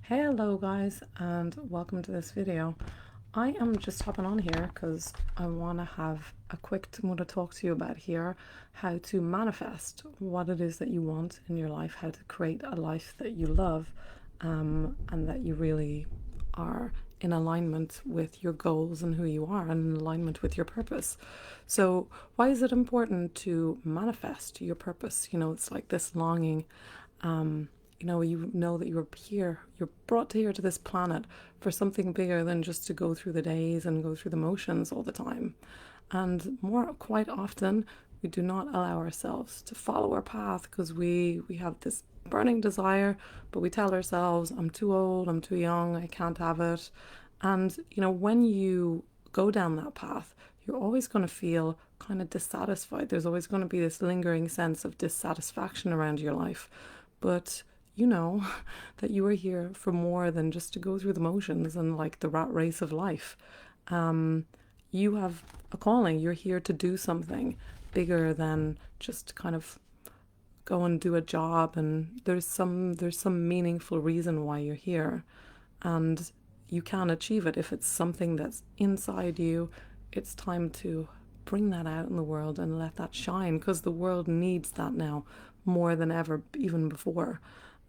Hello guys, and welcome to this video. I am just hopping on here because I want to have a quick want to talk to you about here how to manifest what it is that you want in your life, how to create a life that you love, and that you really are in alignment with your goals and who you are, and in alignment with your purpose. So why is it important to manifest your purpose? It's like this longing. You know that you're brought here to this planet for something bigger than just to go through the days and go through the motions all the time. And quite often, we do not allow ourselves to follow our path because we have this burning desire, but we tell ourselves, I'm too old, I'm too young, I can't have it. And, when you go down that path, you're always going to feel kind of dissatisfied. There's always going to be this lingering sense of dissatisfaction around your life. But you know that you are here for more than just to go through the motions and like the rat race of life. You have a calling. You're here to do something bigger than just kind of go and do a job. And there's some meaningful reason why you're here, and you can achieve it if it's something that's inside you. It's time to bring that out in the world and let that shine, because the world needs that now more than ever, even before.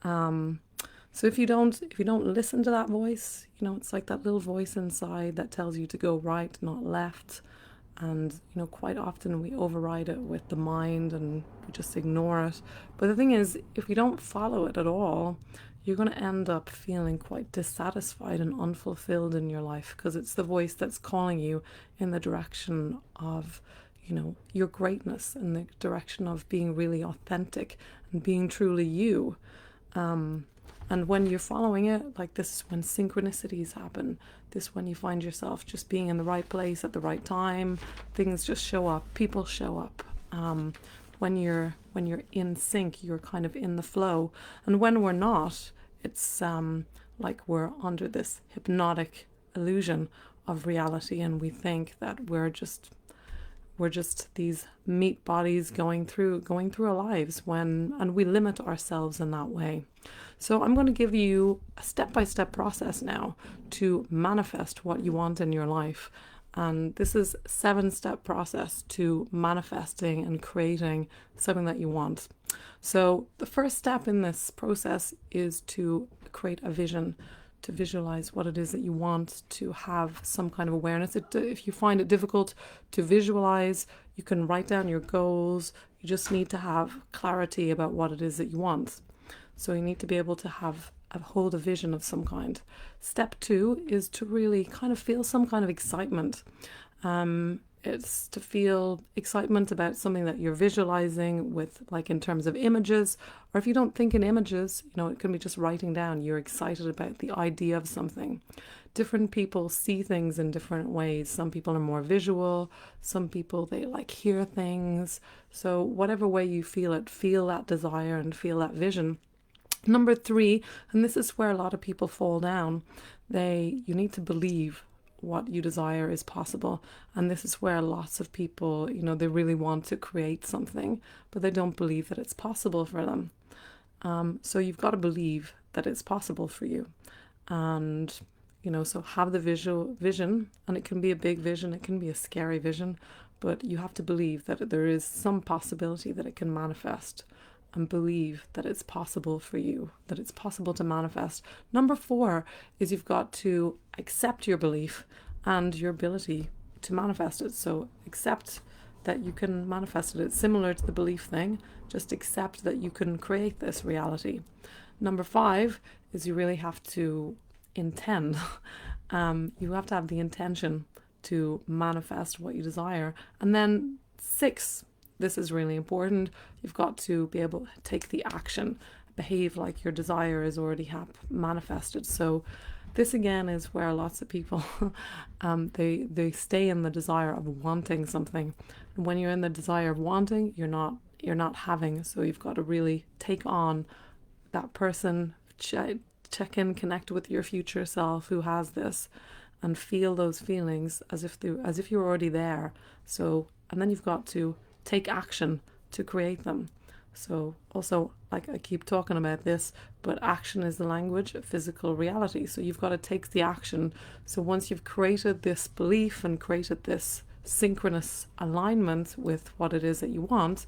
So if you don't listen to that voice, it's like that little voice inside that tells you to go right, not left. And quite often we override it with the mind and we just ignore it. But the thing is, if you don't follow it at all, you're going to end up feeling quite dissatisfied and unfulfilled in your life, because it's the voice that's calling you in the direction of your greatness, in the direction of being really authentic and being truly you. And when you're following it, like, this is when synchronicities happen. This is when you find yourself just being in the right place at the right time. Things just show up. People show up. When you're in sync, you're kind of in the flow. And when we're not, it's like we're under this hypnotic illusion of reality, and we think that we're just these meat bodies going through our lives, and we limit ourselves in that way. So I'm going to give you a step-by-step process now to manifest what you want in your life. And this is a 7-step process to manifesting and creating something that you want. So the first step in this process is to create a vision, to visualize what it is that you want, to have some kind of awareness. If you find it difficult to visualize, you can write down your goals. You just need to have clarity about what it is that you want. So you need to be able to hold a vision of some kind. Step 2 is to really kind of feel some kind of excitement. It's to feel excitement about something that you're visualizing, with, like, in terms of images, or if you don't think in images, it can be just writing down. You're excited about the idea of something. Different people see things in different ways. Some people are more visual. Some people, they like hear things. So whatever way you feel it, feel that desire and feel that vision. Number 3, and this is where a lot of people fall down, you need to believe what you desire is possible. And this is where lots of people, they really want to create something, but they don't believe that it's possible for them. So you've got to believe that it's possible for you. And, so have the vision, and it can be a big vision, it can be a scary vision, but you have to believe that there is some possibility that it can manifest, and believe that it's possible for you, that it's possible to manifest. Number 4 is you've got to accept your belief and your ability to manifest it. So accept that you can manifest it. It's similar to the belief thing. Just accept that you can create this reality. Number 5 is you really have to intend. You have to have the intention to manifest what you desire. And then 6, this is really important. You've got to be able to take the action, behave like your desire is already manifested. So this again is where lots of people, they stay in the desire of wanting something. And when you're in the desire of wanting, you're not having. So you've got to really take on that person, check in, connect with your future self who has this, and feel those feelings as if you're already there. So, and then you've got to take action to create them. So also, like I keep talking about this, but action is the language of physical reality. So you've got to take the action. So once you've created this belief and created this synchronous alignment with what it is that you want,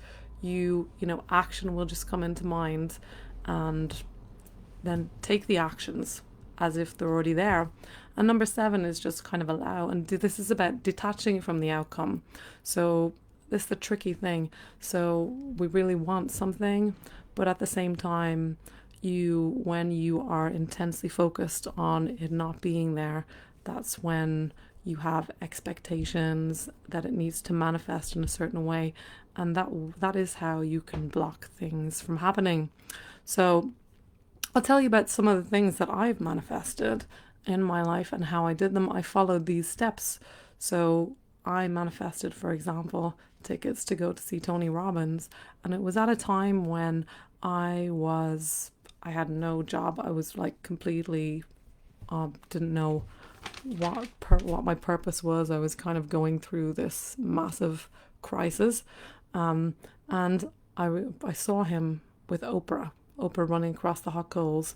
action will just come into mind, and then take the actions as if they're already there. And number 7 is just kind of allow. And this is about detaching from the outcome. So this is the tricky thing. So we really want something, but at the same time, when you are intensely focused on it not being there, that's when you have expectations that it needs to manifest in a certain way, and that is how you can block things from happening. So I'll tell you about some of the things that I've manifested in my life and how I did them. I followed these steps. So I manifested, for example, tickets to go to see Tony Robbins, and it was at a time when I had no job. I was like completely didn't know what my purpose was. I was kind of going through this massive crisis, and I saw him with Oprah running across the hot coals,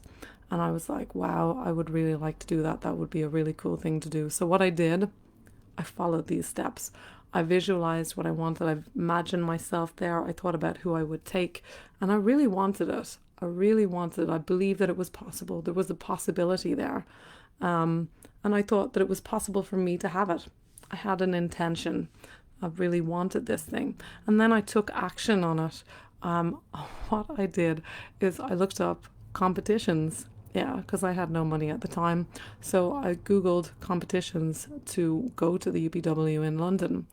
and I was like, wow, I would really like to do that. That would be a really cool thing to do. So what I did, I followed these steps. I visualized what I wanted. I imagined myself there. I thought about who I would take, and I really wanted it. I believed that it was possible. There was a possibility there. And I thought that it was possible for me to have it. I had an intention. I really wanted this thing. And then I took action on it. What I did is I looked up competitions. Yeah, because I had no money at the time. So I Googled competitions to go to the UPW in London.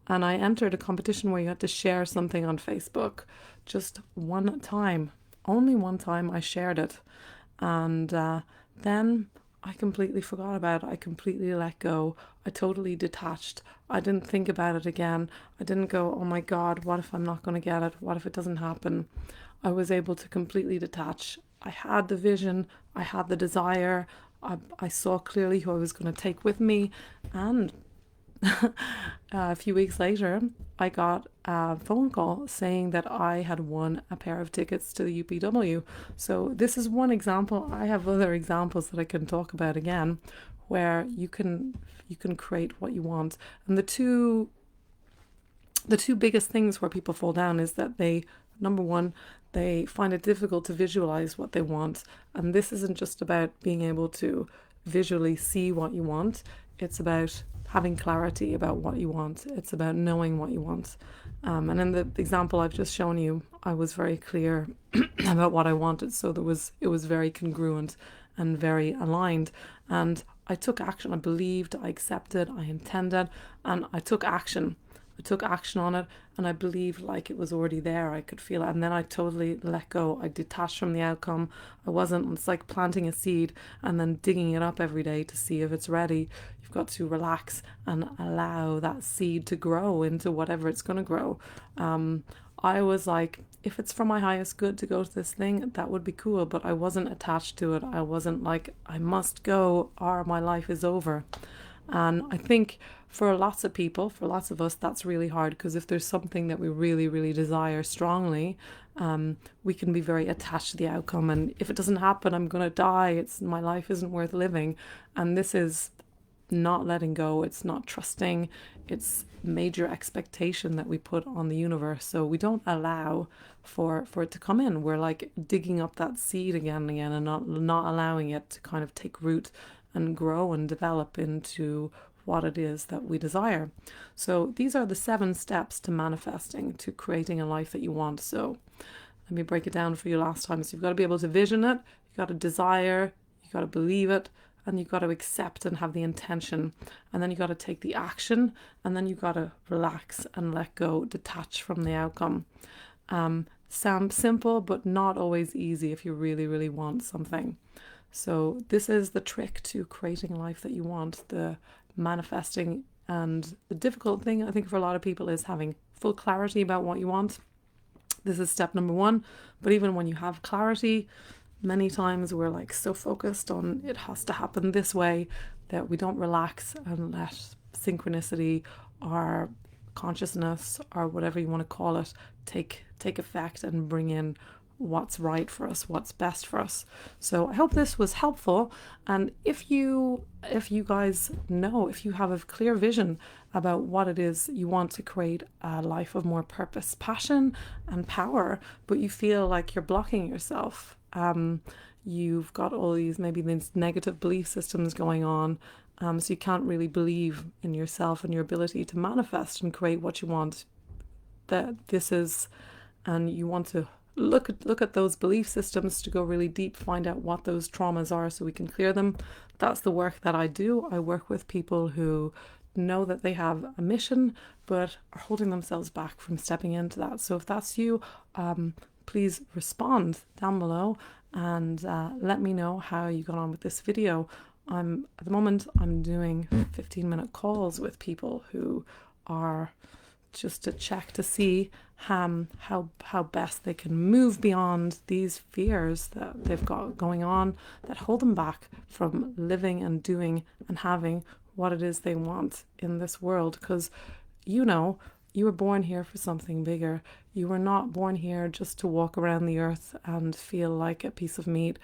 And I entered a competition where you had to share something on Facebook. Just one time. Only one time I shared it. And then I completely forgot about it. I completely let go. I totally detached. I didn't think about it again. I didn't go, oh my God, what if I'm not going to get it? What if it doesn't happen? I was able to completely detach. I had the vision. I had the desire. I saw clearly who I was going to take with me. And a few weeks later, I got a phone call saying that I had won a pair of tickets to the UPW. So this is one example. I have other examples that I can talk about again, where you can create what you want. And the two biggest things where people fall down is that number one, they find it difficult to visualize what they want. And this isn't just about being able to visually see what you want. It's about having clarity about what you want. It's about knowing what you want. And in the example I've just shown you, I was very clear about what I wanted. So it was very congruent and very aligned. And I took action. I believed, I accepted, I intended, and I took action. I took action on it, and I believed like it was already there. I could feel it. And then I totally let go. I detached from the outcome. It's like planting a seed and then digging it up every day to see if it's ready. You've got to relax and allow that seed to grow into whatever it's going to grow. I was like, if it's for my highest good to go to this thing, that would be cool. But I wasn't attached to it. I wasn't like, I must go or my life is over. And I think for lots of people, for lots of us, that's really hard, because if there's something that we really, really desire strongly, we can be very attached to the outcome. And if it doesn't happen, I'm going to die. My life isn't worth living. And this is not letting go. It's not trusting. It's major expectation that we put on the universe. So we don't allow for it to come in. We're like digging up that seed again and again, and not allowing it to kind of take root and grow and develop into what it is that we desire. So these are the 7 steps to manifesting, to creating a life that you want. So let me break it down for you last time. So you've got to be able to vision it, you've got to desire, you've got to believe it, and you've got to accept and have the intention. And then you've got to take the action, and then you've got to relax and let go, detach from the outcome. Sounds simple, but not always easy if you really, really want something. So this is the trick to creating a life that you want, the manifesting. And the difficult thing, I think, for a lot of people is having full clarity about what you want. This is step number 1. But even when you have clarity, many times we're like so focused on it has to happen this way that we don't relax and let synchronicity or consciousness, or whatever you want to call it, take effect and bring in what's right for us, what's best for us. So I hope this was helpful. And if you guys know, if you have a clear vision about what it is you want to create, a life of more purpose, passion and power, but you feel like you're blocking yourself, you've got all these, maybe these negative belief systems going on, so you can't really believe in yourself and your ability to manifest and create what you want, that this is, and you want to look at those belief systems, to go really deep, find out what those traumas are so we can clear them. That's the work that I do. I work with people who know that they have a mission but are holding themselves back from stepping into that. So if that's you, please respond down below and let me know how you got on with this video. At the moment I'm doing 15-minute calls with people who are just to check to see how best they can move beyond these fears that they've got going on, that hold them back from living and doing and having what it is they want in this world. Because you were born here for something bigger. You were not born here just to walk around the earth and feel like a piece of meat.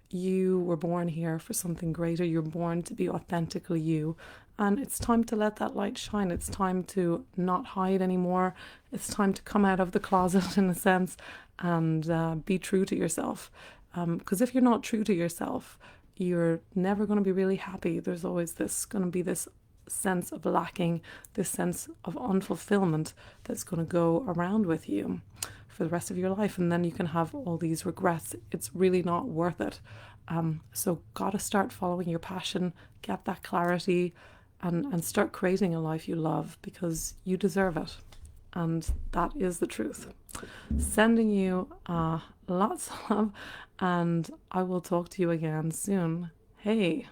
You were born here for something greater. You're born to be authentically you. And it's time to let that light shine. It's time to not hide anymore. It's time to come out of the closet, in a sense, and be true to yourself. Because if you're not true to yourself, you're never going to be really happy. There's always going to be this sense of lacking, this sense of unfulfillment that's going to go around with you for the rest of your life. And then you can have all these regrets. It's really not worth it. So gotta start following your passion, get that clarity, and start creating a life you love, because you deserve it. And that is the truth. Sending you lots of love, and I will talk to you again soon. Hey.